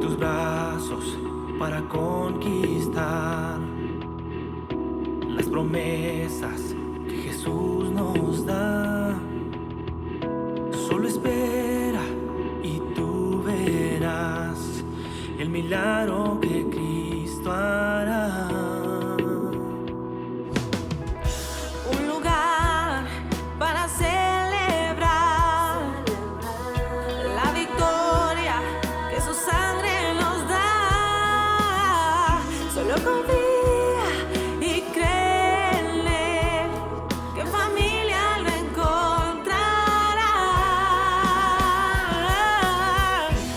tus brazos para conquistar las promesas que Jesús nos da. Solo espera y tú verás el milagro que Cristo hará. Un lugar para celebrar la victoria que su sangre nos da. Solo confía y cree en Él, que en familia lo encontrará.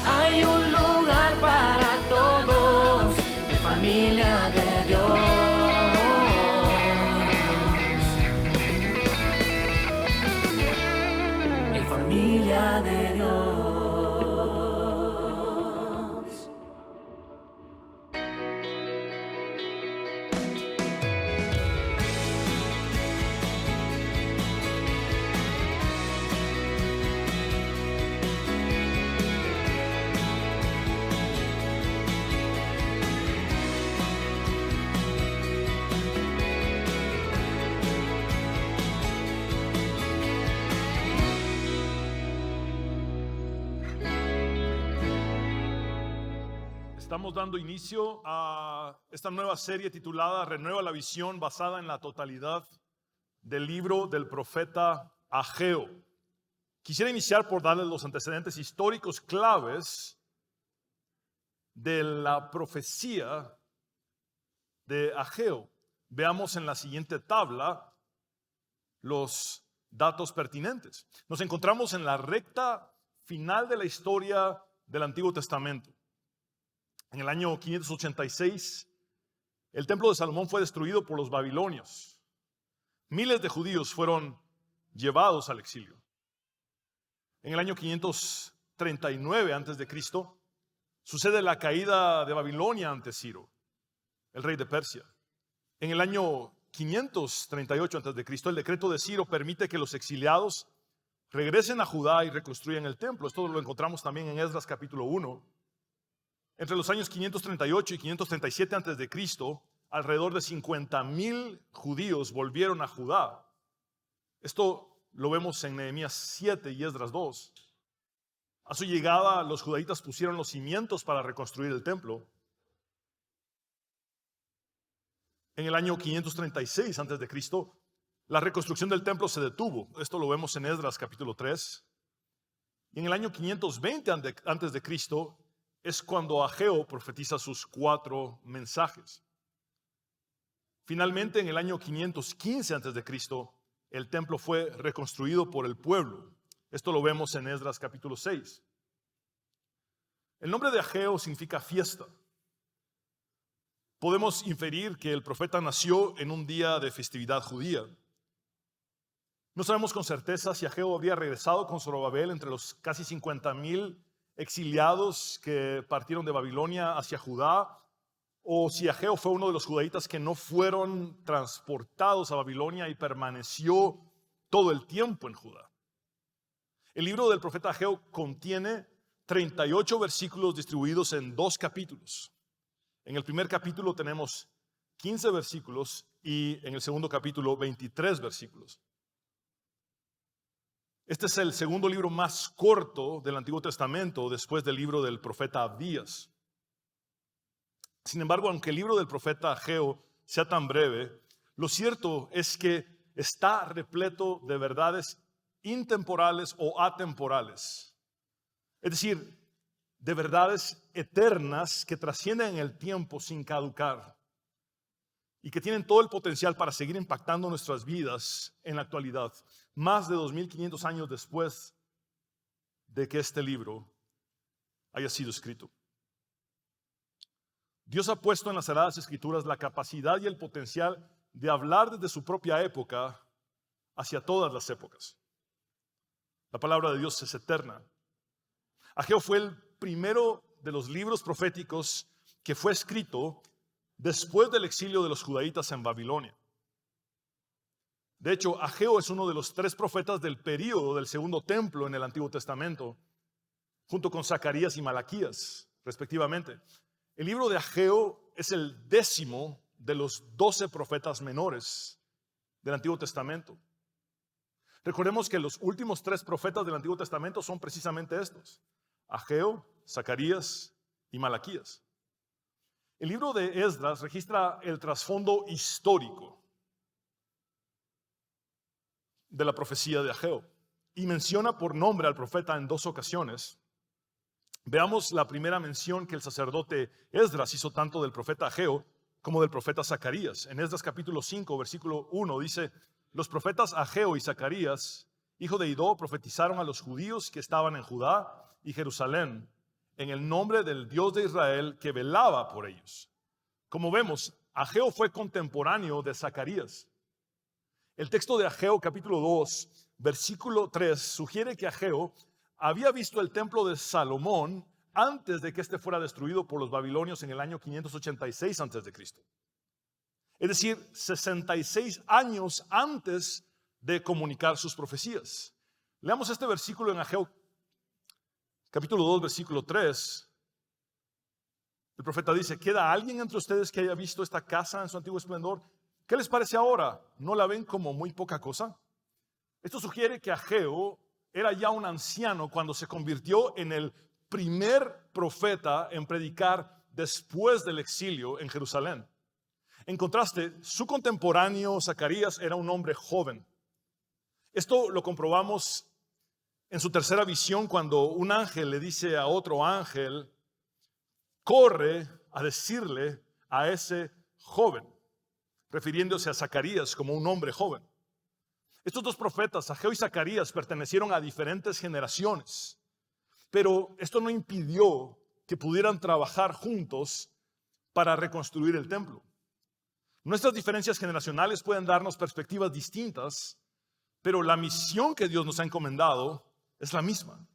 Hay un lugar para todos, de familia de Dios. En familia de Dios. Estamos dando inicio a esta nueva serie titulada Renueva la Visión, basada en la totalidad del libro del profeta Ageo. Quisiera iniciar por darles los antecedentes históricos claves de la profecía de Ageo. Veamos en la siguiente tabla los datos pertinentes. Nos encontramos en la recta final de la historia del Antiguo Testamento. En el año 586, el templo de Salomón fue destruido por los babilonios. Miles de judíos fueron llevados al exilio. En el año 539 a.C., sucede la caída de Babilonia ante Ciro, el rey de Persia. En el año 538 a.C., el decreto de Ciro permite que los exiliados regresen a Judá y reconstruyan el templo. Esto lo encontramos también en Esdras capítulo 1. Entre los años 538 y 537 a.C., alrededor de 50,000 judíos volvieron a Judá. Esto lo vemos en Nehemías 7 y Esdras 2. A su llegada, los judaítas pusieron los cimientos para reconstruir el templo. En el año 536 a.C., la reconstrucción del templo se detuvo. Esto lo vemos en Esdras capítulo 3. Y en el año 520 a.C., es cuando Ageo profetiza sus 4 mensajes. Finalmente, en el año 515 a.C., el templo fue reconstruido por el pueblo. Esto lo vemos en Esdras capítulo 6. El nombre de Ageo significa fiesta. Podemos inferir que el profeta nació en un día de festividad judía. No sabemos con certeza si Ageo habría regresado con Zorobabel entre los casi 50,000 exiliados que partieron de Babilonia hacia Judá, o si Ageo fue uno de los judaítas que no fueron transportados a Babilonia y permaneció todo el tiempo en Judá. El libro del profeta Ageo contiene 38 versículos distribuidos en 2 capítulos. En el primer capítulo tenemos 15 versículos y en el segundo capítulo 23 versículos. Este es el segundo libro más corto del Antiguo Testamento después del libro del profeta Abdías. Sin embargo, aunque el libro del profeta Ageo sea tan breve, lo cierto es que está repleto de verdades intemporales o atemporales. Es decir, de verdades eternas que trascienden en el tiempo sin caducar y que tienen todo el potencial para seguir impactando nuestras vidas en la actualidad, más de 2,500 años después de que este libro haya sido escrito. Dios ha puesto en las Sagradas Escrituras la capacidad y el potencial de hablar desde su propia época hacia todas las épocas. La palabra de Dios es eterna. Ageo fue el primero de los libros proféticos que fue escrito después del exilio de los judaítas en Babilonia. De hecho, Ageo es uno de los 3 profetas del período del segundo templo en el Antiguo Testamento, junto con Zacarías y Malaquías. respectivamente. El libro de Ageo es el 10º de los 12 profetas menores del Antiguo Testamento. Recordemos que los últimos 3 profetas del Antiguo Testamento son precisamente estos: Ageo, Zacarías y Malaquías. El libro de Esdras registra el trasfondo histórico de la profecía de Ageo y menciona por nombre al profeta en 2 ocasiones. Veamos la primera mención que el sacerdote Esdras hizo tanto del profeta Ageo como del profeta Zacarías. En Esdras capítulo 5, versículo 1 dice: los profetas Ageo y Zacarías, hijo de Idó, profetizaron a los judíos que estaban en Judá y Jerusalén en el nombre del Dios de Israel que velaba por ellos. Como vemos, Ageo fue contemporáneo de Zacarías. El texto de Ageo capítulo 2, versículo 3 sugiere que Ageo había visto el templo de Salomón antes de que éste fuera destruido por los babilonios en el año 586 a.C. Es decir, 66 años antes de comunicar sus profecías. Leamos este versículo en Ageo capítulo 2, versículo 3. El profeta dice: ¿queda alguien entre ustedes que haya visto esta casa en su antiguo esplendor? ¿Qué les parece ahora? ¿No la ven como muy poca cosa? Esto sugiere que Ageo era ya un anciano cuando se convirtió en el primer profeta en predicar después del exilio en Jerusalén. En contraste, su contemporáneo Zacarías era un hombre joven. Esto lo comprobamos en su tercera visión, cuando un ángel le dice a otro ángel: corre a decirle a ese joven, refiriéndose a Zacarías como un hombre joven. Estos 2 profetas, Ageo y Zacarías, pertenecieron a diferentes generaciones, pero esto no impidió que pudieran trabajar juntos para reconstruir el templo. Nuestras diferencias generacionales pueden darnos perspectivas distintas, pero la misión que Dios nos ha encomendado es la misma.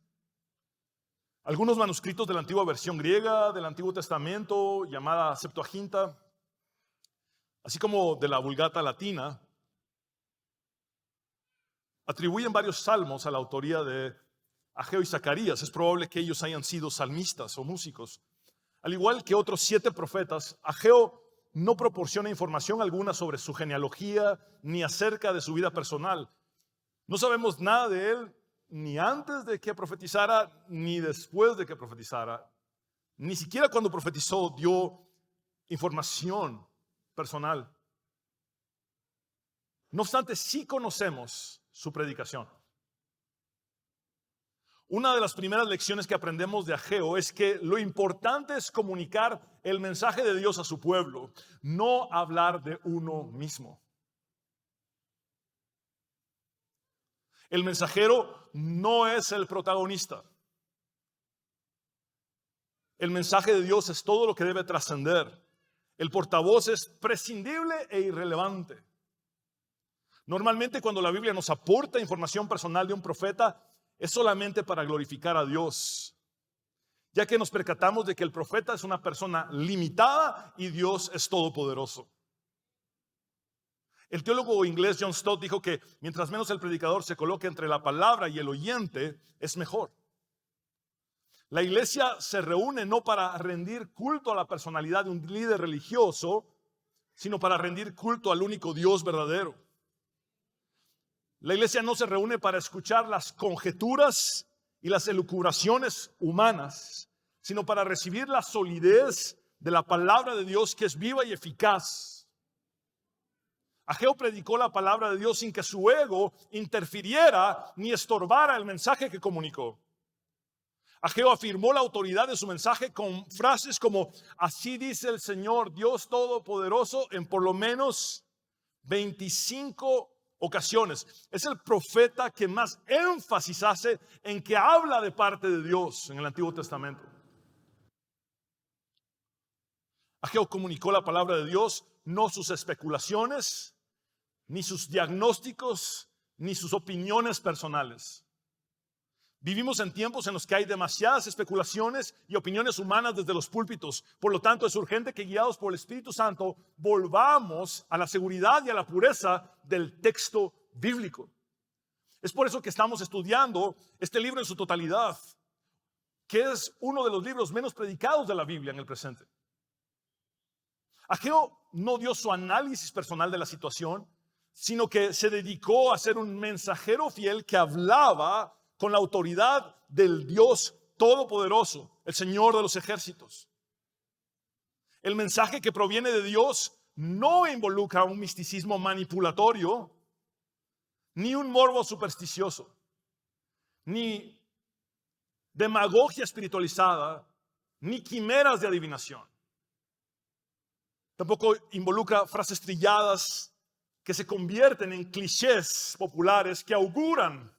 Algunos manuscritos de la antigua versión griega del Antiguo Testamento, llamada Septuaginta, así como de la Vulgata latina, atribuyen varios salmos a la autoría de Ageo y Zacarías. Es probable que ellos hayan sido salmistas o músicos. Al igual que otros 7 profetas, Ageo no proporciona información alguna sobre su genealogía ni acerca de su vida personal. No sabemos nada de él ni antes de que profetizara ni después de que profetizara. Ni siquiera cuando profetizó dio información personal. No obstante, sí conocemos su predicación. Una de las primeras lecciones que aprendemos de Ageo es que lo importante es comunicar el mensaje de Dios a su pueblo, no hablar de uno mismo. El mensajero no es el protagonista. El mensaje de Dios es todo lo que debe trascender. El portavoz es prescindible e irrelevante. Normalmente, cuando la Biblia nos aporta información personal de un profeta, es solamente para glorificar a Dios, ya que nos percatamos de que el profeta es una persona limitada y Dios es todopoderoso. El teólogo inglés John Stott dijo que mientras menos el predicador se coloque entre la palabra y el oyente, es mejor. La iglesia se reúne no para rendir culto a la personalidad de un líder religioso, sino para rendir culto al único Dios verdadero. La iglesia no se reúne para escuchar las conjeturas y las elucubraciones humanas, sino para recibir la solidez de la palabra de Dios, que es viva y eficaz. Ageo predicó la palabra de Dios sin que su ego interfiriera ni estorbara el mensaje que comunicó. Ageo afirmó la autoridad de su mensaje con frases como: así dice el Señor Dios Todopoderoso, en por lo menos 25 ocasiones. Es el profeta que más énfasis hace en que habla de parte de Dios en el Antiguo Testamento. Ageo comunicó la palabra de Dios, no sus especulaciones, ni sus diagnósticos, ni sus opiniones personales. Vivimos en tiempos en los que hay demasiadas especulaciones y opiniones humanas desde los púlpitos. Por lo tanto, es urgente que, guiados por el Espíritu Santo, volvamos a la seguridad y a la pureza del texto bíblico. Es por eso que estamos estudiando este libro en su totalidad. que es uno de los libros menos predicados de la Biblia en el presente. Ageo no dio su análisis personal de la situación, sino que se dedicó a ser un mensajero fiel que hablaba con la autoridad del Dios Todopoderoso, el Señor de los ejércitos. El mensaje que proviene de Dios no involucra un misticismo manipulatorio, ni un morbo supersticioso, ni demagogia espiritualizada, ni quimeras de adivinación. Tampoco involucra frases trilladas que se convierten en clichés populares que auguran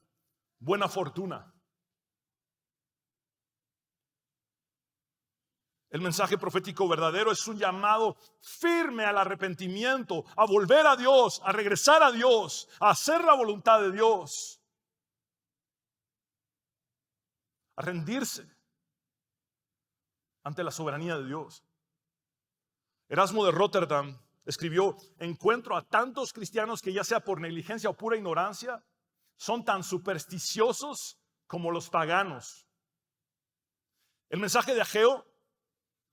buena fortuna. El mensaje profético verdadero es un llamado firme al arrepentimiento, a volver a Dios, a regresar a Dios, a hacer la voluntad de Dios, a rendirse ante la soberanía de Dios. Erasmo de Rotterdam escribió: encuentro a tantos cristianos que, ya sea por negligencia o pura ignorancia, son tan supersticiosos como los paganos. El mensaje de Ageo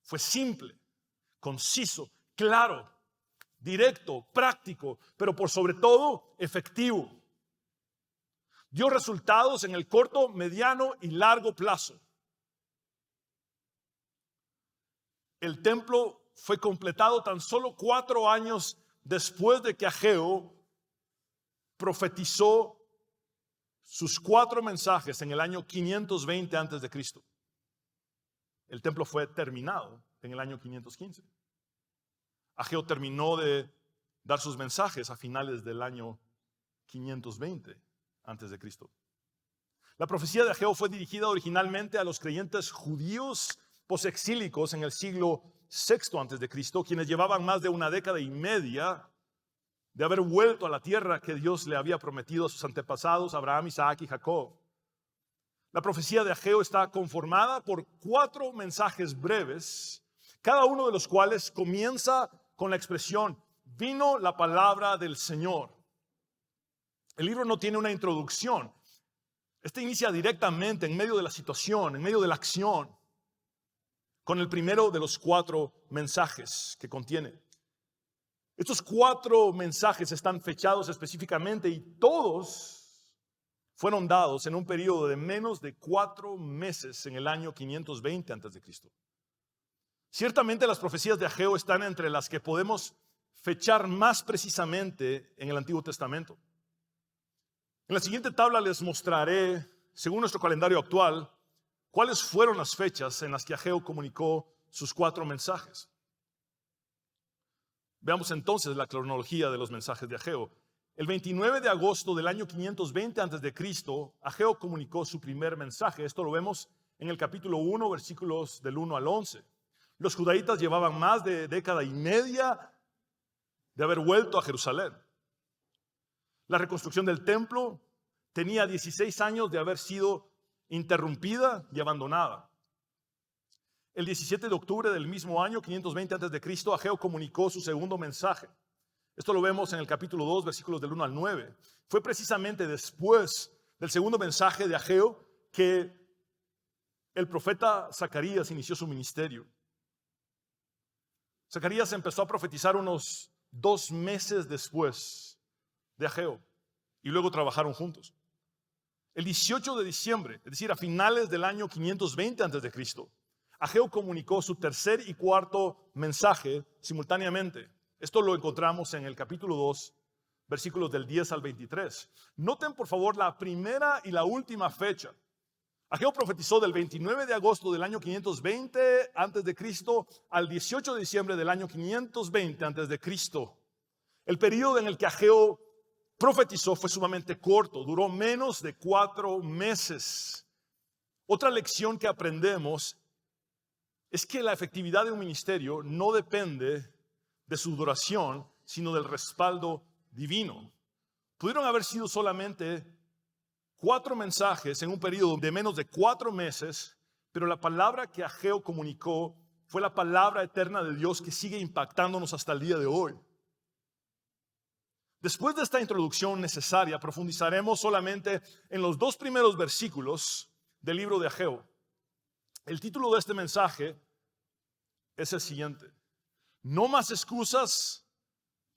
fue simple, conciso, claro, directo, práctico, pero por sobre todo efectivo. Dio resultados en el corto, mediano y largo plazo. El templo fue completado tan solo 4 años después de que Ageo profetizó sus 4 mensajes en el año 520 antes de Cristo. El templo fue terminado en el año 515. Ageo terminó de dar sus mensajes a finales del año 520 antes de Cristo. La profecía de Ageo fue dirigida originalmente a los creyentes judíos posexílicos en el siglo VI antes de Cristo, quienes llevaban más de 1 década y media de haber vuelto a la tierra que Dios le había prometido a sus antepasados Abraham, Isaac y Jacob. La profecía de Ageo está conformada por 4 mensajes breves, cada uno de los cuales comienza con la expresión: vino la palabra del Señor. El libro no tiene una introducción. Este inicia directamente en medio de la situación, en medio de la acción, con el primero de los 4 mensajes que contiene. Estos 4 mensajes están fechados específicamente y todos fueron dados en un periodo de menos de 4 meses en el año 520 a.C. Ciertamente las profecías de Ageo están entre las que podemos fechar más precisamente en el Antiguo Testamento. En la siguiente tabla les mostraré, según nuestro calendario actual, cuáles fueron las fechas en las que Ageo comunicó sus 4 mensajes. Veamos entonces la cronología de los mensajes de Ageo. El 29 de agosto del año 520 a.C., Ageo comunicó su primer mensaje. Esto lo vemos en el capítulo 1, versículos del 1 al 11. Los judaítas llevaban más de década y media de haber vuelto a Jerusalén. La reconstrucción del templo tenía 16 años de haber sido interrumpida y abandonada. El 17 de octubre del mismo año, 520 a.C., Ageo comunicó su segundo mensaje. Esto lo vemos en el capítulo 2, versículos del 1 al 9. Fue precisamente después del segundo mensaje de Ageo que el profeta Zacarías inició su ministerio. Zacarías empezó a profetizar unos 2 meses después de Ageo y luego trabajaron juntos. El 18 de diciembre, es decir, a finales del año 520 a.C., Ageo comunicó su tercer y cuarto mensaje simultáneamente. Esto lo encontramos en el capítulo 2, versículos del 10 al 23. Noten por favor la primera y la última fecha. Ageo profetizó del 29 de agosto del año 520 a.C. al 18 de diciembre del año 520 a.C. El periodo en el que Ageo profetizó fue sumamente corto, duró menos de 4 meses. Otra lección que aprendemos es que la efectividad de un ministerio no depende de su duración, sino del respaldo divino. Pudieron haber sido solamente 4 mensajes en un periodo de menos de 4 meses, pero la palabra que Ageo comunicó fue la palabra eterna de Dios que sigue impactándonos hasta el día de hoy. Después de esta introducción necesaria, profundizaremos solamente en los 2 primeros versículos del libro de Ageo. El título de este mensaje es el siguiente: no más excusas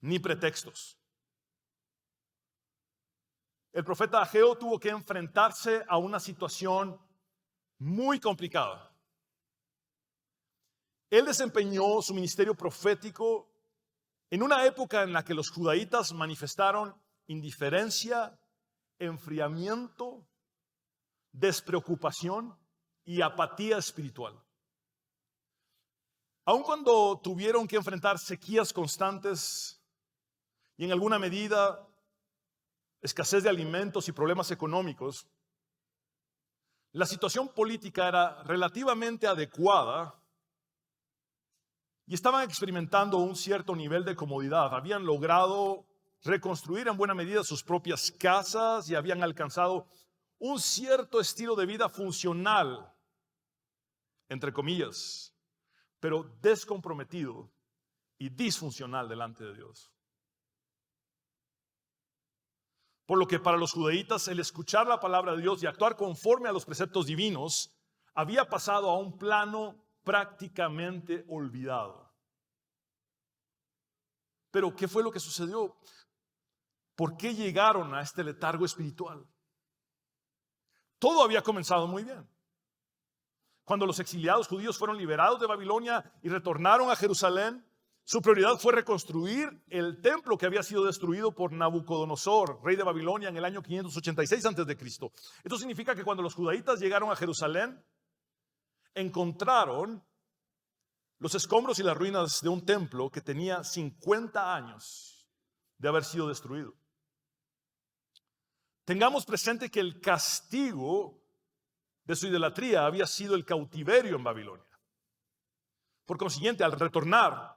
ni pretextos. El profeta Ageo tuvo que enfrentarse a una situación muy complicada. Él desempeñó su ministerio profético en una época en la que los judaítas manifestaron indiferencia, enfriamiento, despreocupación y apatía espiritual. Aun cuando tuvieron que enfrentar sequías constantes y en alguna medida escasez de alimentos y problemas económicos, la situación política era relativamente adecuada y estaban experimentando un cierto nivel de comodidad. Habían logrado reconstruir en buena medida sus propias casas y habían alcanzado un cierto estilo de vida funcional, entre comillas, pero descomprometido y disfuncional delante de Dios. Por lo que para los judaítas el escuchar la palabra de Dios y actuar conforme a los preceptos divinos había pasado a un plano prácticamente olvidado. Pero ¿qué fue lo que sucedió? ¿Por qué llegaron a este letargo espiritual? Todo había comenzado muy bien. Cuando los exiliados judíos fueron liberados de Babilonia y retornaron a Jerusalén, su prioridad fue reconstruir el templo que había sido destruido por Nabucodonosor, rey de Babilonia, en el año 586 a.C. Esto significa que cuando los judaítas llegaron a Jerusalén, encontraron los escombros y las ruinas de un templo que tenía 50 años de haber sido destruido. Tengamos presente que el castigo de su idolatría había sido el cautiverio en Babilonia. Por consiguiente, al retornar,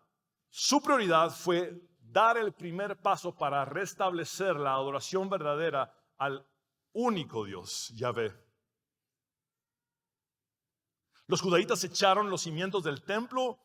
su prioridad fue dar el primer paso para restablecer la adoración verdadera al único Dios, Yahvé. Los judaítas echaron los cimientos del templo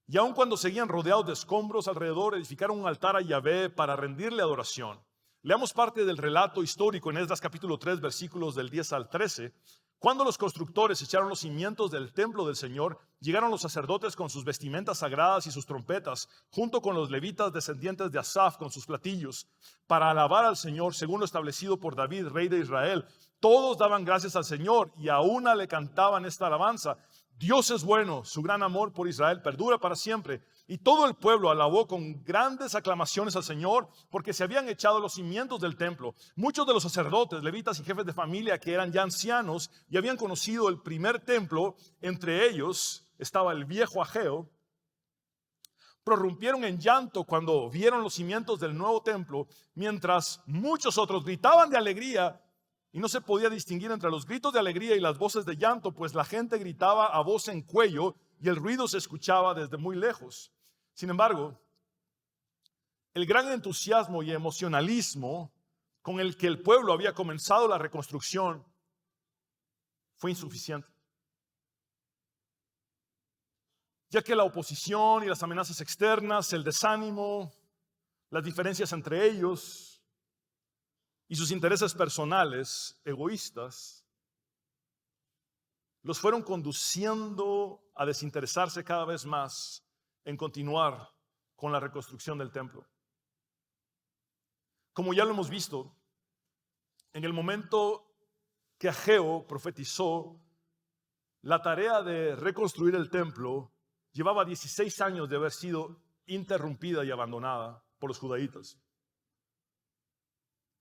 y aun cuando seguían rodeados de escombros alrededor, edificaron un altar a Yahvé para rendirle adoración. Leamos parte del relato histórico en Esdras capítulo 3, versículos del 10 al 13. Cuando los constructores echaron los cimientos del templo del Señor, llegaron los sacerdotes con sus vestimentas sagradas y sus trompetas, junto con los levitas descendientes de Asaf con sus platillos, para alabar al Señor según lo establecido por David, rey de Israel. Todos daban gracias al Señor y a una le cantaban esta alabanza: Dios es bueno, su gran amor por Israel perdura para siempre. Y todo el pueblo alabó con grandes aclamaciones al Señor, porque se habían echado los cimientos del templo. Muchos de los sacerdotes, levitas y jefes de familia que eran ya ancianos y habían conocido el primer templo, entre ellos estaba el viejo Ageo, prorrumpieron en llanto cuando vieron los cimientos del nuevo templo, mientras muchos otros gritaban de alegría. Y no se podía distinguir entre los gritos de alegría y las voces de llanto, pues la gente gritaba a voz en cuello y el ruido se escuchaba desde muy lejos. Sin embargo, el gran entusiasmo y emocionalismo con el que el pueblo había comenzado la reconstrucción fue insuficiente, ya que la oposición y las amenazas externas, el desánimo, las diferencias entre ellos y sus intereses personales, egoístas, los fueron conduciendo a desinteresarse cada vez más en continuar con la reconstrucción del templo. Como ya lo hemos visto, en el momento que Ageo profetizó, la tarea de reconstruir el templo llevaba 16 años de haber sido interrumpida y abandonada por los judaítas.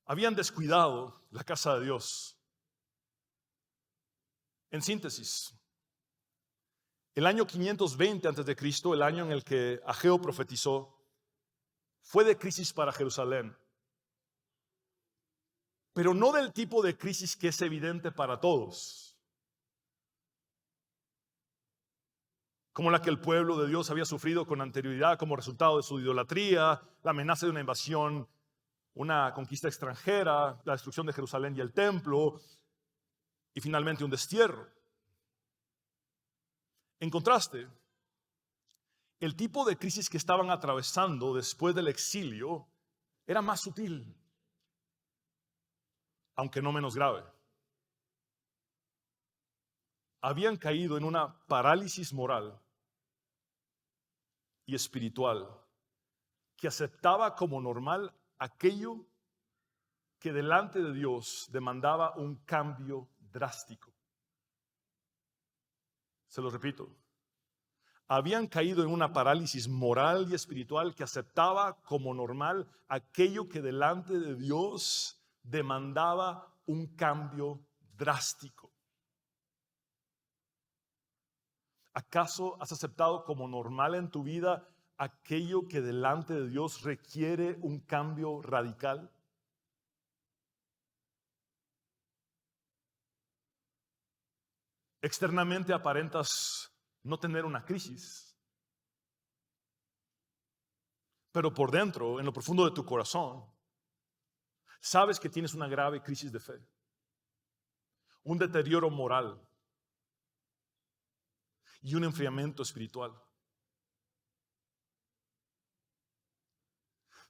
Habían descuidado la casa de Dios. En síntesis, el año 520 a.C., el año en el que Ageo profetizó, fue de crisis para Jerusalén. Pero no del tipo de crisis que es evidente para todos, como la que el pueblo de Dios había sufrido con anterioridad como resultado de su idolatría, la amenaza de una invasión, una conquista extranjera, la destrucción de Jerusalén y el templo, y finalmente un destierro. En contraste, el tipo de crisis que estaban atravesando después del exilio era más sutil, aunque no menos grave. habían caído en una parálisis moral y espiritual que aceptaba como normal aquello que delante de Dios demandaba un cambio drástico. Se lo repito. Habían caído en una parálisis moral y espiritual que aceptaba como normal aquello que delante de Dios demandaba un cambio drástico. ¿Acaso has aceptado como normal en tu vida aquello que delante de Dios requiere un cambio radical? Externamente aparentas no tener una crisis, pero por dentro, en lo profundo de tu corazón, sabes que tienes una grave crisis de fe, un deterioro moral y un enfriamiento espiritual.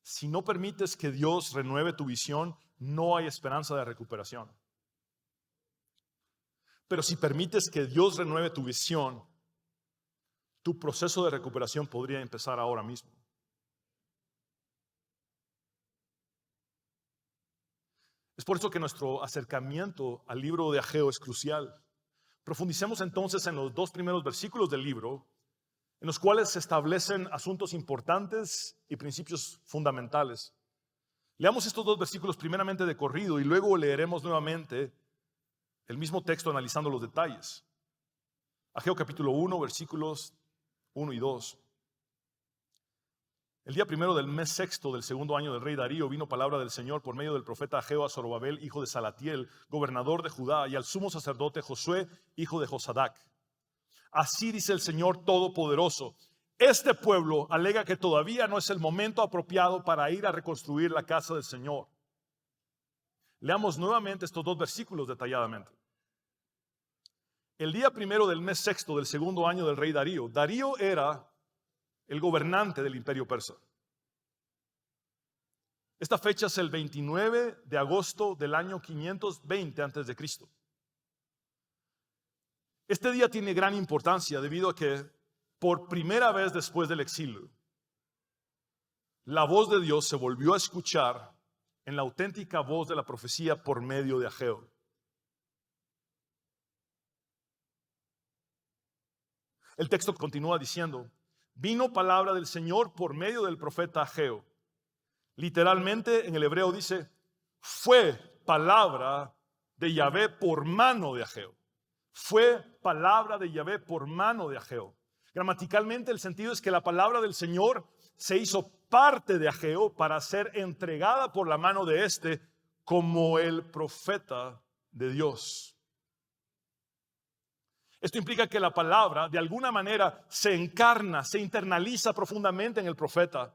Si no permites que Dios renueve tu visión, no hay esperanza de recuperación. Pero si permites que Dios renueve tu visión, tu proceso de recuperación podría empezar ahora mismo. Es por eso que nuestro acercamiento al libro de Ageo es crucial. Profundicemos entonces en los 2 primeros versículos del libro, en los cuales se establecen asuntos importantes y principios fundamentales. Leamos estos 2 versículos primeramente de corrido y luego leeremos nuevamente el mismo texto analizando los detalles. Ageo capítulo 1, versículos 1 y 2. El día primero del mes sexto del segundo año del rey Darío vino palabra del Señor por medio del profeta Ageo a Zorobabel, hijo de Salatiel, gobernador de Judá, y al sumo sacerdote Josué, hijo de Josadac. Así dice el Señor Todopoderoso: este pueblo alega que todavía no es el momento apropiado para ir a reconstruir la casa del Señor. Leamos nuevamente estos 2 versículos detalladamente. El día primero del mes sexto del segundo año del rey Darío. Darío era el gobernante del imperio persa. Esta fecha es el 29 de agosto del año 520 a.C. Este día tiene gran importancia debido a que por primera vez después del exilio, la voz de Dios se volvió a escuchar en la auténtica voz de la profecía por medio de Ageo. El texto continúa diciendo: vino palabra del Señor por medio del profeta Ageo. Literalmente en el hebreo dice: fue palabra de Yahvé por mano de Ageo. Fue palabra de Yahvé por mano de Ageo. Gramaticalmente el sentido es que la palabra del Señor se hizo parte de Ageo para ser entregada por la mano de éste como el profeta de Dios. Esto implica que la palabra de alguna manera se encarna, se internaliza profundamente en el profeta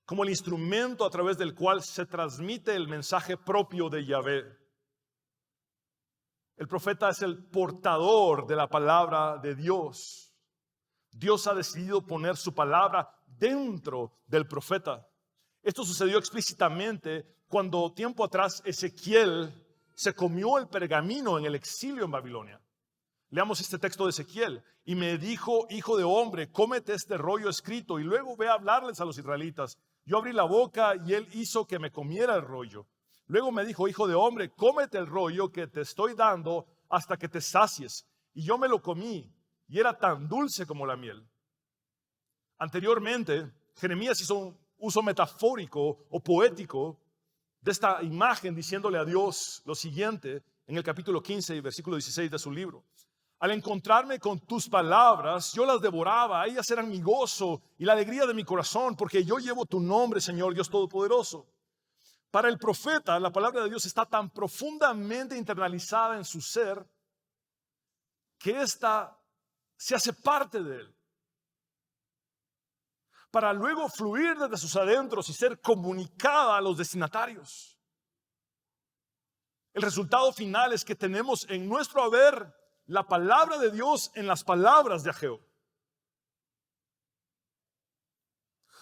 como el instrumento a través del cual se transmite el mensaje propio de Yahvé. El profeta es el portador de la palabra de Dios. Dios ha decidido poner su palabra dentro del profeta. Esto sucedió explícitamente cuando tiempo atrás Ezequiel se comió el pergamino en el exilio en Babilonia. Leamos este texto de Ezequiel. Y me dijo: hijo de hombre, cómete este rollo escrito y luego ve a hablarles a los israelitas. Yo abrí la boca y él hizo que me comiera el rollo. Luego me dijo: hijo de hombre, cómete el rollo que te estoy dando hasta que te sacies. Y yo me lo comí y era tan dulce como la miel. Anteriormente, Jeremías hizo un uso metafórico o poético de esta imagen, diciéndole a Dios lo siguiente en el capítulo 15 y versículo 16 de su libro: al encontrarme con tus palabras, yo las devoraba, ellas eran mi gozo y la alegría de mi corazón, porque yo llevo tu nombre, Señor Dios Todopoderoso. Para el profeta, la palabra de Dios está tan profundamente internalizada en su ser que ésta se hace parte de él, para luego fluir desde sus adentros y ser comunicada a los destinatarios. El resultado final es que tenemos en nuestro haber la palabra de Dios en las palabras de Ageo.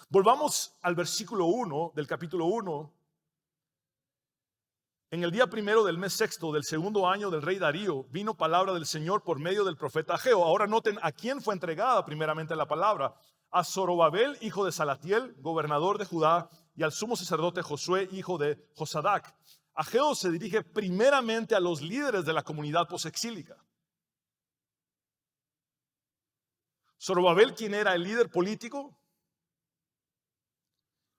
Volvamos al versículo 1 del capítulo 1 En el día primero del mes sexto del segundo año del rey Darío, vino palabra del Señor por medio del profeta Ageo. Ahora noten a quién fue entregada primeramente la palabra. A Zorobabel, hijo de Salatiel, gobernador de Judá, y al sumo sacerdote Josué, hijo de Josadac. Ageo se dirige primeramente a los líderes de la comunidad posexílica. Zorobabel, quien era el líder político,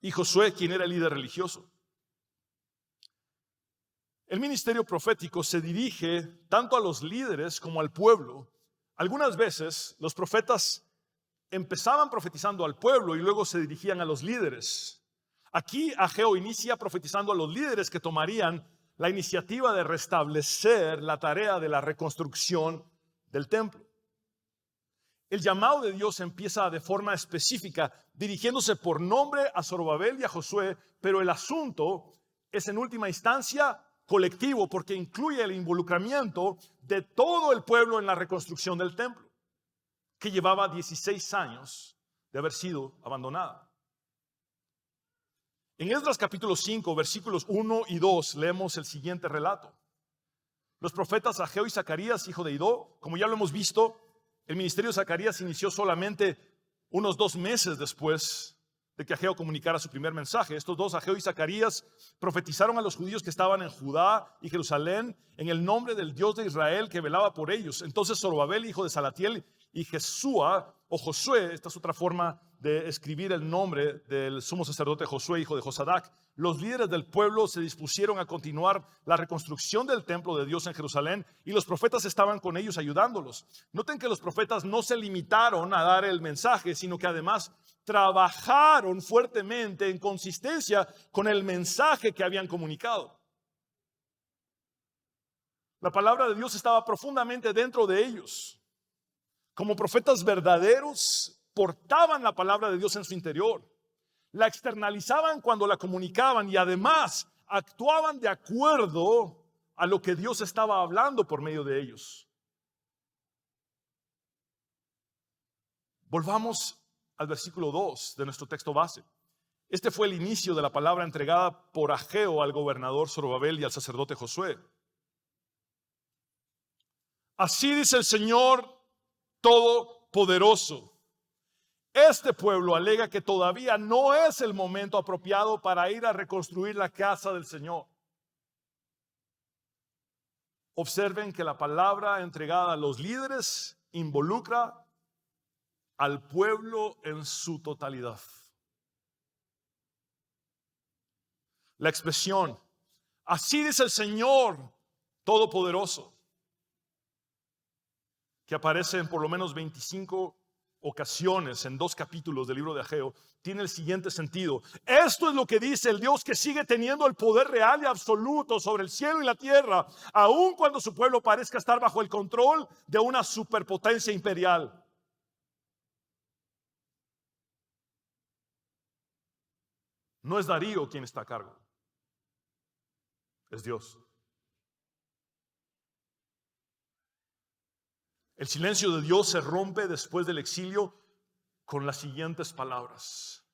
y Josué, quien era el líder religioso. El ministerio profético se dirige tanto a los líderes como al pueblo. Algunas veces los profetas empezaban profetizando al pueblo y luego se dirigían a los líderes. Aquí Ageo inicia profetizando a los líderes que tomarían la iniciativa de restablecer la tarea de la reconstrucción del templo. El llamado de Dios empieza de forma específica, dirigiéndose por nombre a Zorobabel y a Josué, pero el asunto es en última instancia colectivo porque incluye el involucramiento de todo el pueblo en la reconstrucción del templo, que llevaba 16 años de haber sido abandonada. En Esdras capítulo 5, versículos 1 y 2, leemos el siguiente relato. Los profetas Ageo y Zacarías, hijo de Idó, como ya lo hemos visto, el ministerio de Zacarías inició solamente unos 2 meses después de que Ageo comunicara su primer mensaje. Estos dos, Ageo y Zacarías, profetizaron a los judíos que estaban en Judá y Jerusalén en el nombre del Dios de Israel que velaba por ellos. Entonces Zorobabel, hijo de Salatiel, y Jesúa o Josué, esta es otra forma de escribir el nombre del sumo sacerdote Josué, hijo de Josadac, los líderes del pueblo se dispusieron a continuar la reconstrucción del templo de Dios en Jerusalén y los profetas estaban con ellos ayudándolos. Noten que los profetas no se limitaron a dar el mensaje, sino que además trabajaron fuertemente en consistencia con el mensaje que habían comunicado. La palabra de Dios estaba profundamente dentro de ellos. Como profetas verdaderos, portaban la palabra de Dios en su interior. La externalizaban cuando la comunicaban y además actuaban de acuerdo a lo que Dios estaba hablando por medio de ellos. Volvamos al versículo 2 de nuestro texto base. Este fue el inicio de la palabra entregada por Ageo al gobernador Zorobabel y al sacerdote Josué. Así dice el Señor Todopoderoso. Este pueblo alega que todavía no es el momento apropiado para ir a reconstruir la casa del Señor. Observen que la palabra entregada a los líderes involucra al pueblo en su totalidad. La expresión, así dice el Señor Todopoderoso, que aparece en por lo menos 25 ocasiones en 2 capítulos del libro de Ageo, tiene el siguiente sentido. Esto es lo que dice el Dios que sigue teniendo el poder real y absoluto sobre el cielo y la tierra, aun cuando su pueblo parezca estar bajo el control de una superpotencia imperial. No es Darío quien está a cargo, es Dios. El silencio de Dios se rompe después del exilio con las siguientes palabras.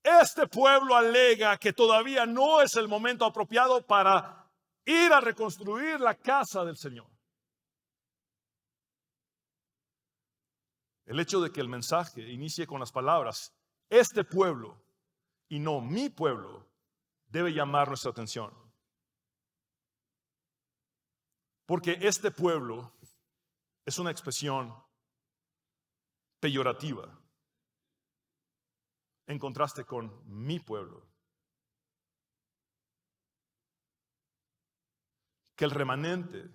Este pueblo alega que todavía no es el momento apropiado para ir a reconstruir la casa del Señor. El hecho de que el mensaje inicie con las palabras, este pueblo y no mi pueblo, debe llamar nuestra atención. Porque este pueblo es una expresión peyorativa en contraste con mi pueblo. Que el remanente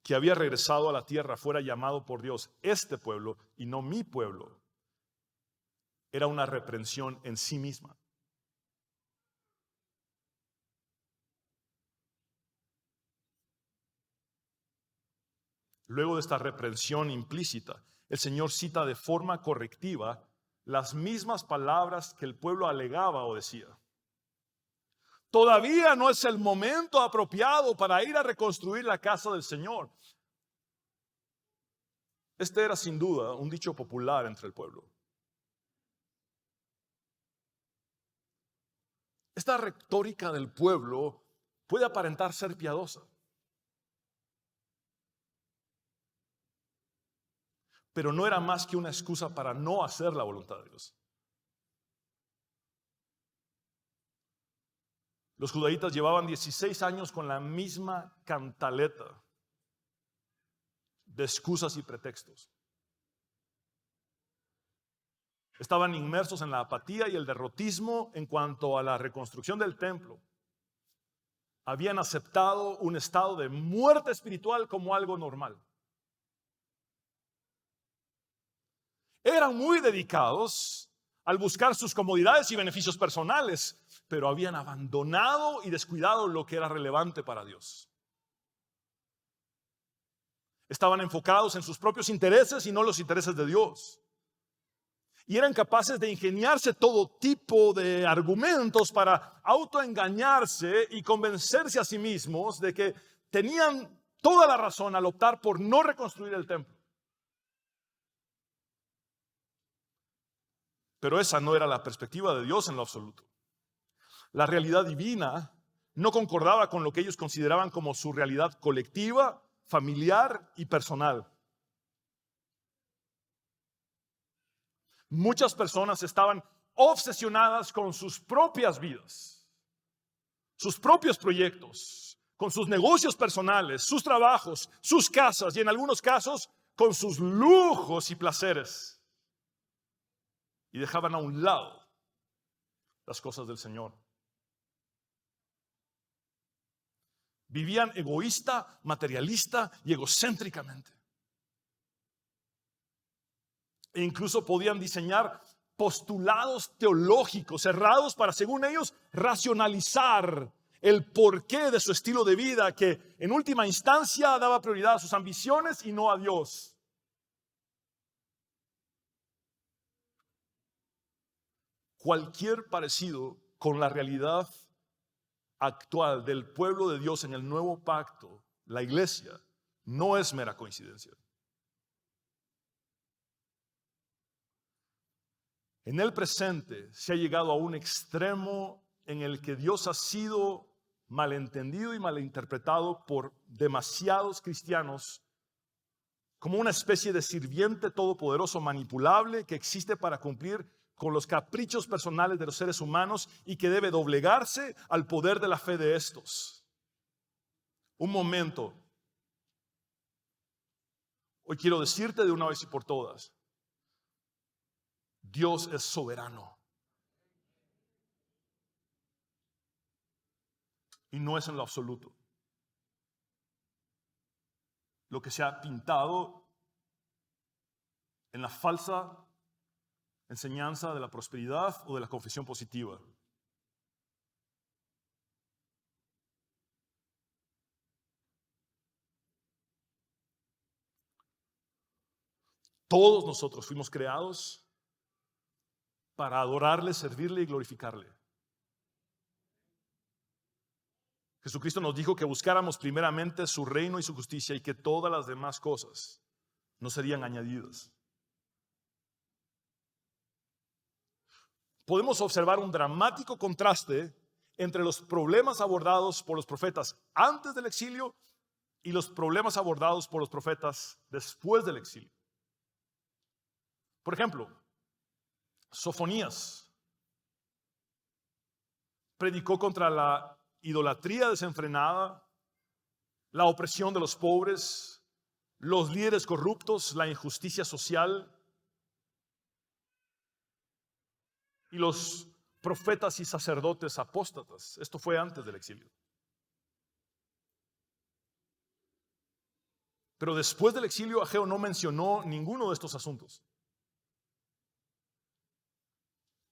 que había regresado a la tierra fuera llamado por Dios este pueblo y no mi pueblo, era una reprensión en sí misma. Luego de esta reprensión implícita, el Señor cita de forma correctiva las mismas palabras que el pueblo alegaba o decía. Todavía no es el momento apropiado para ir a reconstruir la casa del Señor. Este era sin duda un dicho popular entre el pueblo. Esta retórica del pueblo puede aparentar ser piadosa, pero no era más que una excusa para no hacer la voluntad de Dios. Los judaítas llevaban 16 años con la misma cantaleta de excusas y pretextos. Estaban inmersos en la apatía y el derrotismo en cuanto a la reconstrucción del templo. Habían aceptado un estado de muerte espiritual como algo normal. Eran muy dedicados al buscar sus comodidades y beneficios personales, pero habían abandonado y descuidado lo que era relevante para Dios. Estaban enfocados en sus propios intereses y no los intereses de Dios. Y eran capaces de ingeniarse todo tipo de argumentos para autoengañarse y convencerse a sí mismos de que tenían toda la razón al optar por no reconstruir el templo. Pero esa no era la perspectiva de Dios en lo absoluto. La realidad divina no concordaba con lo que ellos consideraban como su realidad colectiva, familiar y personal. Muchas personas estaban obsesionadas con sus propias vidas, sus propios proyectos, con sus negocios personales, sus trabajos, sus casas y en algunos casos con sus lujos y placeres. Y dejaban a un lado las cosas del Señor. Vivían egoísta, materialista y egocéntricamente. E incluso podían diseñar postulados teológicos cerrados para, según ellos, racionalizar el porqué de su estilo de vida, que en última instancia daba prioridad a sus ambiciones y no a Dios. Cualquier parecido con la realidad actual del pueblo de Dios en el nuevo pacto, la iglesia, no es mera coincidencia. En el presente se ha llegado a un extremo en el que Dios ha sido malentendido y malinterpretado por demasiados cristianos como una especie de sirviente todopoderoso manipulable que existe para cumplir con los caprichos personales de los seres humanos y que debe doblegarse al poder de la fe de estos. Un momento. Hoy quiero decirte de una vez y por todas: Dios es soberano. Y no es en lo absoluto lo que se ha pintado en la falsa enseñanza de la prosperidad o de la confesión positiva. Todos nosotros fuimos creados para adorarle, servirle y glorificarle. Jesucristo nos dijo que buscáramos primeramente su reino y su justicia y que todas las demás cosas nos serían añadidas. Podemos observar un dramático contraste entre los problemas abordados por los profetas antes del exilio y los problemas abordados por los profetas después del exilio. Por ejemplo, Sofonías predicó contra la idolatría desenfrenada, la opresión de los pobres, los líderes corruptos, la injusticia social. Y los profetas y sacerdotes apóstatas. Esto fue antes del exilio. Pero después del exilio, Ageo no mencionó ninguno de estos asuntos.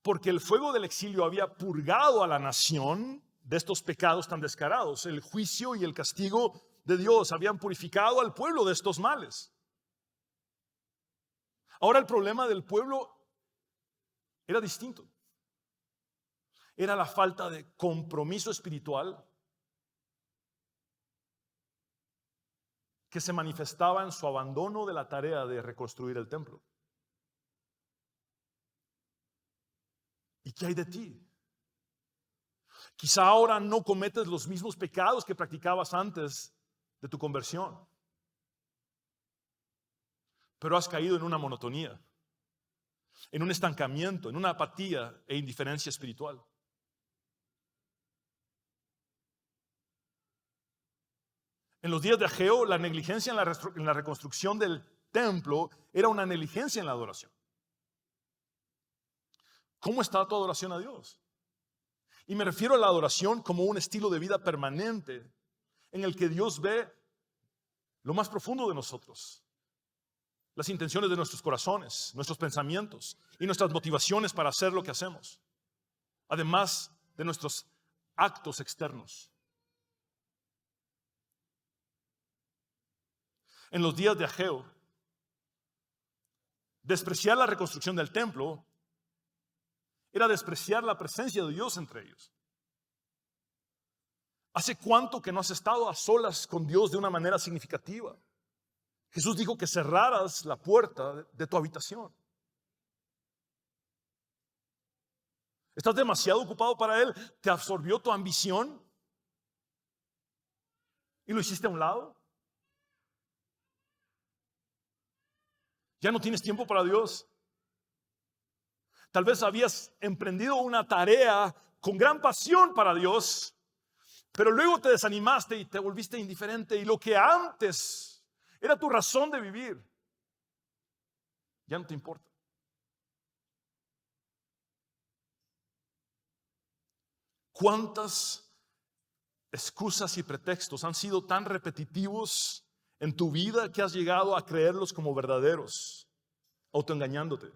Porque el fuego del exilio había purgado a la nación de estos pecados tan descarados. El juicio y el castigo de Dios habían purificado al pueblo de estos males. Ahora el problema del pueblo era distinto. Era la falta de compromiso espiritual que se manifestaba en su abandono de la tarea de reconstruir el templo. ¿Y qué hay de ti? Quizá ahora no cometes los mismos pecados que practicabas antes de tu conversión, pero has caído en una monotonía, en un estancamiento, en una apatía e indiferencia espiritual. En los días de Ageo, la negligencia en la reconstrucción del templo era una negligencia en la adoración. ¿Cómo está tu adoración a Dios? Y me refiero a la adoración como un estilo de vida permanente en el que Dios ve lo más profundo de nosotros, las intenciones de nuestros corazones, nuestros pensamientos y nuestras motivaciones para hacer lo que hacemos, además de nuestros actos externos. En los días de Ageo, despreciar la reconstrucción del templo era despreciar la presencia de Dios entre ellos. ¿Hace cuánto que no has estado a solas con Dios de una manera significativa? Jesús dijo que cerraras la puerta de tu habitación. ¿Estás demasiado ocupado para Él? ¿Te absorbió tu ambición y lo hiciste a un lado? ¿Ya no tienes tiempo para Dios? Tal vez habías emprendido una tarea con gran pasión para Dios, pero luego te desanimaste y te volviste indiferente, y lo que antes era tu razón de vivir ya no te importa. ¿Cuántas excusas y pretextos han sido tan repetitivos en tu vida que has llegado a creerlos como verdaderos, autoengañándote?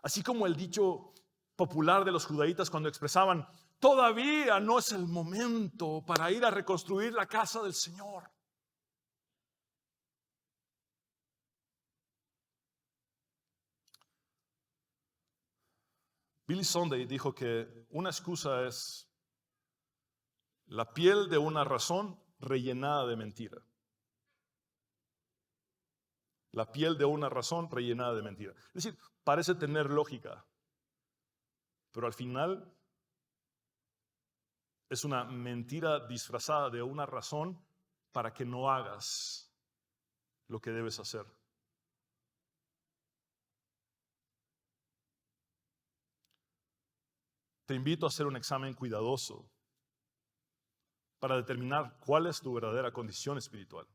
Así como el dicho popular de los judaítas cuando expresaban: todavía no es el momento para ir a reconstruir la casa del Señor. Billy Sunday dijo que una excusa es la piel de una razón rellenada de mentira. La piel de una razón rellenada de mentira. Es decir, parece tener lógica, pero al final es una mentira disfrazada de una razón para que no hagas lo que debes hacer. Te invito a hacer un examen cuidadoso para determinar cuál es tu verdadera condición espiritual.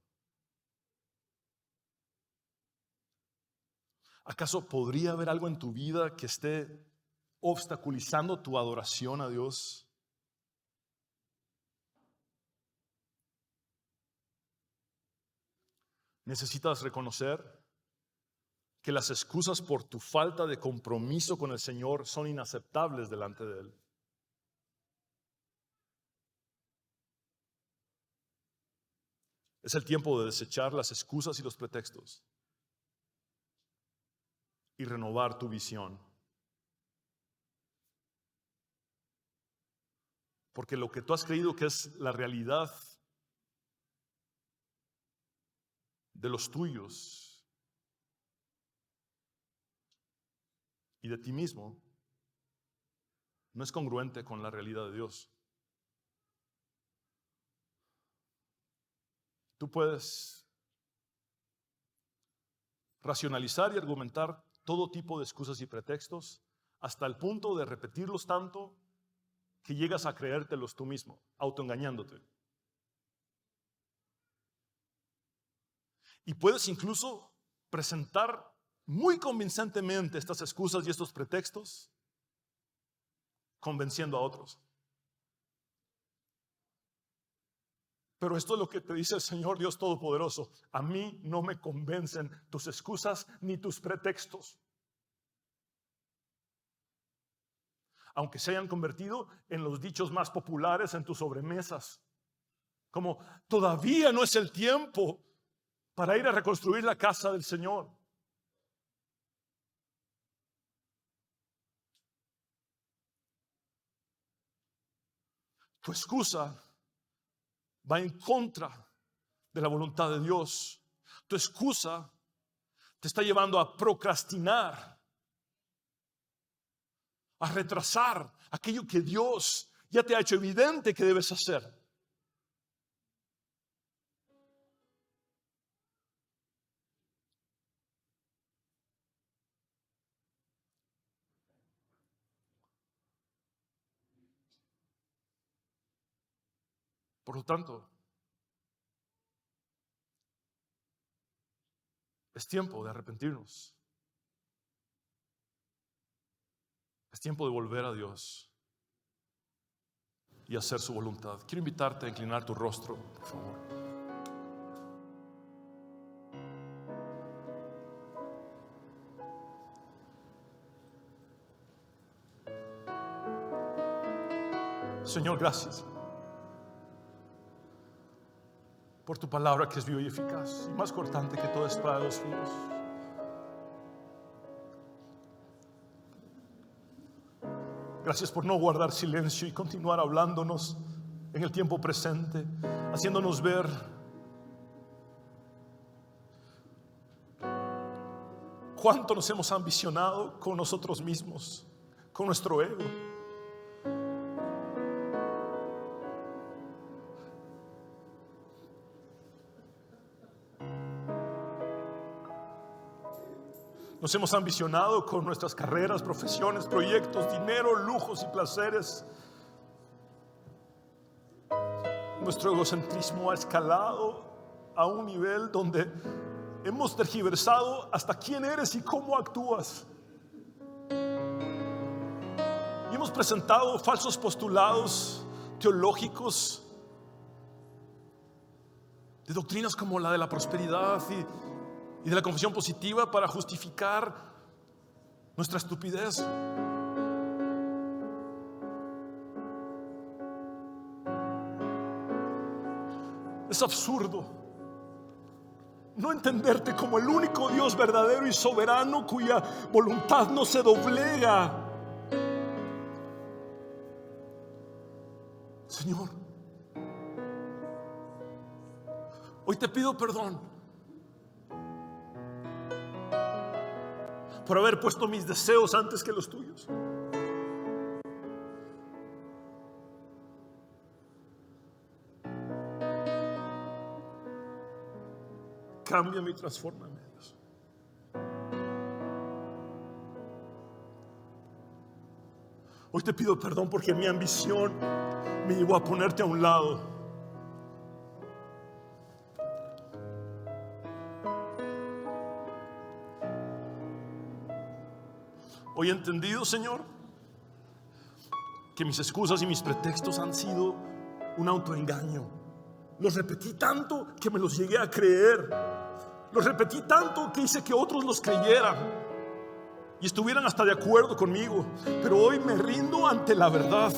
¿Acaso podría haber algo en tu vida que esté obstaculizando tu adoración a Dios? Necesitas reconocer que las excusas por tu falta de compromiso con el Señor son inaceptables delante de Él. Es el tiempo de desechar las excusas y los pretextos y renovar tu visión. Porque lo que tú has creído que es la realidad de los tuyos y de ti mismo no es congruente con la realidad de Dios. Tú puedes racionalizar y argumentar todo tipo de excusas y pretextos hasta el punto de repetirlos tanto que llegas a creértelos tú mismo, autoengañándote. Y puedes incluso presentar muy convincentemente estas excusas y estos pretextos, convenciendo a otros. Pero esto es lo que te dice el Señor Dios Todopoderoso: a mí no me convencen tus excusas ni tus pretextos, aunque se hayan convertido en los dichos más populares en tus sobremesas, como todavía no es el tiempo para ir a reconstruir la casa del Señor. Tu excusa va en contra de la voluntad de Dios. Tu excusa te está llevando a procrastinar a retrasar aquello que Dios ya te ha hecho evidente que debes hacer. Por lo tanto, es tiempo de arrepentirnos. Es tiempo de volver a Dios y hacer su voluntad. Quiero invitarte a inclinar tu rostro, por favor. Señor, gracias por tu palabra que es viva y eficaz y más cortante que toda espada de dos filos. Gracias por no guardar silencio y continuar hablándonos en el tiempo presente, haciéndonos ver cuánto nos hemos ambicionado con nosotros mismos, con nuestro ego. Nos hemos ambicionado con nuestras carreras, profesiones, proyectos, dinero, lujos y placeres. Nuestro egocentrismo ha escalado a un nivel donde hemos tergiversado hasta quién eres y cómo actúas. Y hemos presentado falsos postulados teológicos de doctrinas como la de la prosperidad y de la confesión positiva para justificar nuestra estupidez. Es absurdo no entenderte como el único Dios verdadero y soberano cuya voluntad no se doblega. Señor, hoy te pido perdón por haber puesto mis deseos antes que los tuyos. Cámbiame y transfórmame, Dios. Hoy te pido perdón porque mi ambición me llevó a ponerte a un lado. Hoy he entendido, Señor, que mis excusas y mis pretextos han sido un autoengaño. Los repetí tanto que me los llegué a creer. Los repetí tanto que hice que otros los creyeran y estuvieran hasta de acuerdo conmigo. Pero hoy me rindo ante la verdad.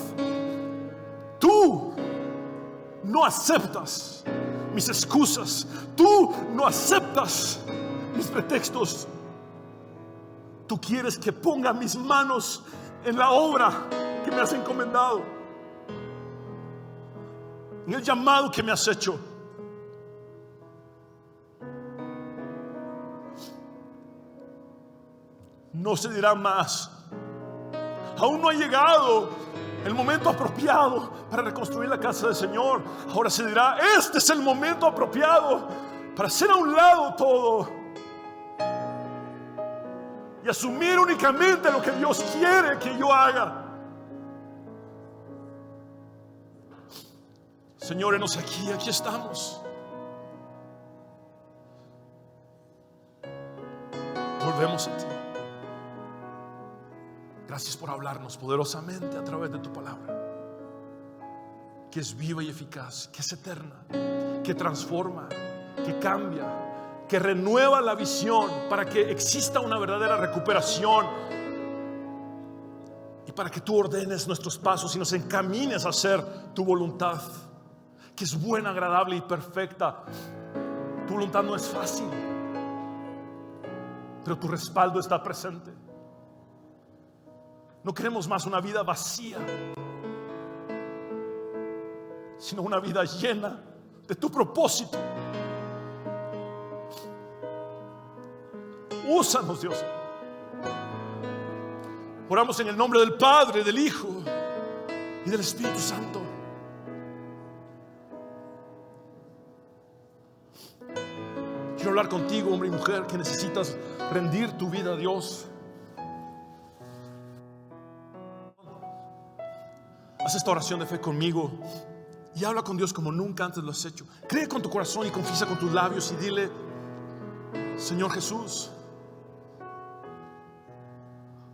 Tú no aceptas mis excusas. Tú no aceptas mis pretextos. Tú quieres que ponga mis manos en la obra que me has encomendado, en el llamado que me has hecho. No se dirá más. Aún no ha llegado el momento apropiado para reconstruir la casa del Señor. Ahora se dirá: este es el momento apropiado para hacer a un lado todo y asumir únicamente lo que Dios quiere que yo haga. Señor, henos aquí estamos. Volvemos a ti. Gracias por hablarnos poderosamente a través de tu palabra, que es viva y eficaz, que es eterna, que transforma, que cambia, que renueva la visión para que exista una verdadera recuperación y para que tú ordenes nuestros pasos y nos encamines a hacer tu voluntad, que es buena, agradable y perfecta. Tu voluntad no es fácil, pero tu respaldo está presente. No queremos más una vida vacía, sino una vida llena de tu propósito. Úsanos, Dios. Oramos en el nombre del Padre, del Hijo y del Espíritu Santo. Quiero hablar contigo, hombre y mujer, que necesitas rendir tu vida a Dios. Haz esta oración de fe conmigo y habla con Dios como nunca antes lo has hecho. Cree con tu corazón y confiesa con tus labios y dile: Señor Jesús,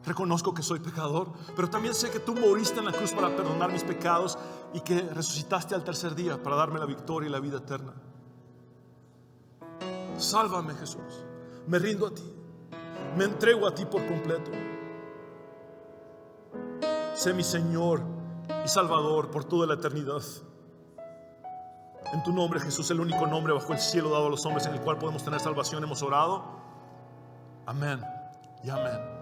reconozco que soy pecador, pero también sé que tú moriste en la cruz para perdonar mis pecados y que resucitaste al tercer día para darme la victoria y la vida eterna. Sálvame, Jesús. Me rindo a ti. Me entrego a ti por completo. Sé mi Señor y Salvador por toda la eternidad. En tu nombre, Jesús, el único nombre bajo el cielo dado a los hombres en el cual podemos tener salvación, hemos orado. Amén y amén.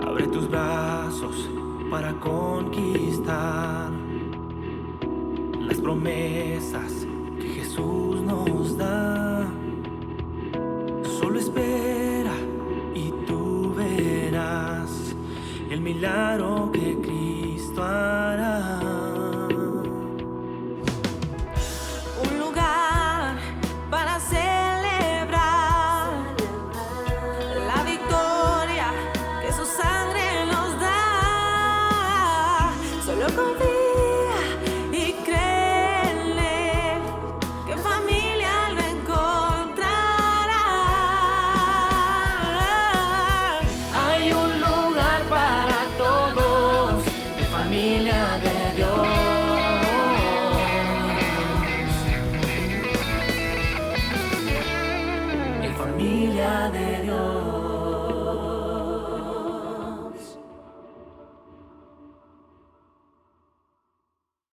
Abre tus brazos para conquistar las promesas que Jesús